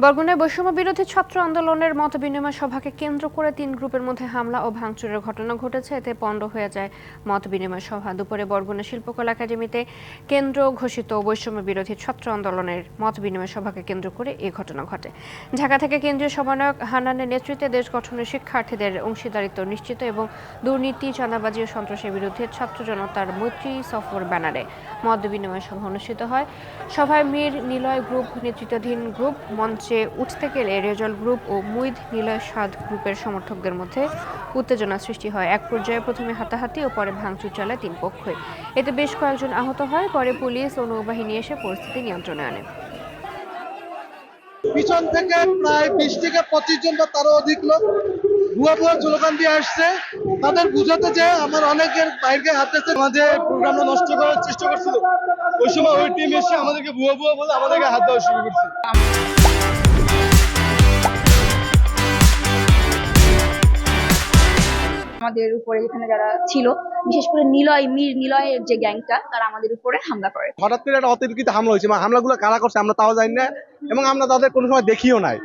বরগুনায় বৈষম্য বিরোধী ছাত্র আন্দোলনের মতবিনিময় সভাকে কেন্দ্র করে ৩ গ্রুপের মধ্যে হামলা ও ভাঙচুরের ঘটনা ঘটেছে। এতে পণ্ড হয়ে যায় মতবিনিময় সভা। দুপুরে বরগুনা শিল্পকলা একাডেমিতে কেন্দ্র ঘোষিত বৈষম্য বিরোধী ছাত্র আন্দোলনের মতবিনিময় সভাকে কেন্দ্র করে এ ঘটনা ঘটে। ঢাকা থেকে কেন্দ্রীয় সমন্বয়ক হান্নানের নেতৃত্বে দেশ গঠনের শিক্ষার্থীদের অংশীদারিত্ব নিশ্চিত এবং দুর্নীতি, চাঁদাবাজি ও সন্ত্রাসের বিরুদ্ধে ছাত্র জনতার মৈত্রী সফর ব্যানারে মতবিনিময় সভা অনুষ্ঠিত হয়। সভায় মীর নিলয় গ্রুপ নেতৃত্বাধীন গ্রুপ, মঞ্চে উঠতে গেলে রেজল গ্রুপ ও মুইদ নিলয় সাদ গ্রুপের সমর্থকদের মধ্যে উত্তেজনা সৃষ্টি হয়। এক পর্যায়ে প্রথমে হাতাহাতি ও পরে ভাঙচুর চালায় ৩ পক্ষই। এতে বেশ কয়েকজন আহত হয়। পরে পুলিশ ও নৌবাহিনী এসে পরিস্থিতি নিয়ন্ত্রণে আনে। পিছন থেকে প্রায় ২০ থেকে ২৫ জন বা তারও অধিক লোক ভুয়া ভুয়া স্লোগান দিয়ে আসছে। তাদের বুঝাতে যে আমার অনেকের বাইরে হাতেছে, আমাদের প্রোগ্রামটা নষ্ট করার চেষ্টা করছিল। ওই সময় ওই টিম এসে আমাদেরকে ভুয়া ভুয়া বলে আমাদেরকে হাত দেওয়া শুরু করছে। আমাদের উপরে এখানে যারা ছিল, বিশেষ করে মীর নিলয়ের যে গ্যাংটা, তারা আমাদের উপরে হামলা করে। হঠাৎ করে একটা অতর্কিত হামলা হয়েছে, হামলাগুলো কারা করছে আমরা তাও জানি না এবং আমরা তাদের কোনো সময় দেখিও নাই।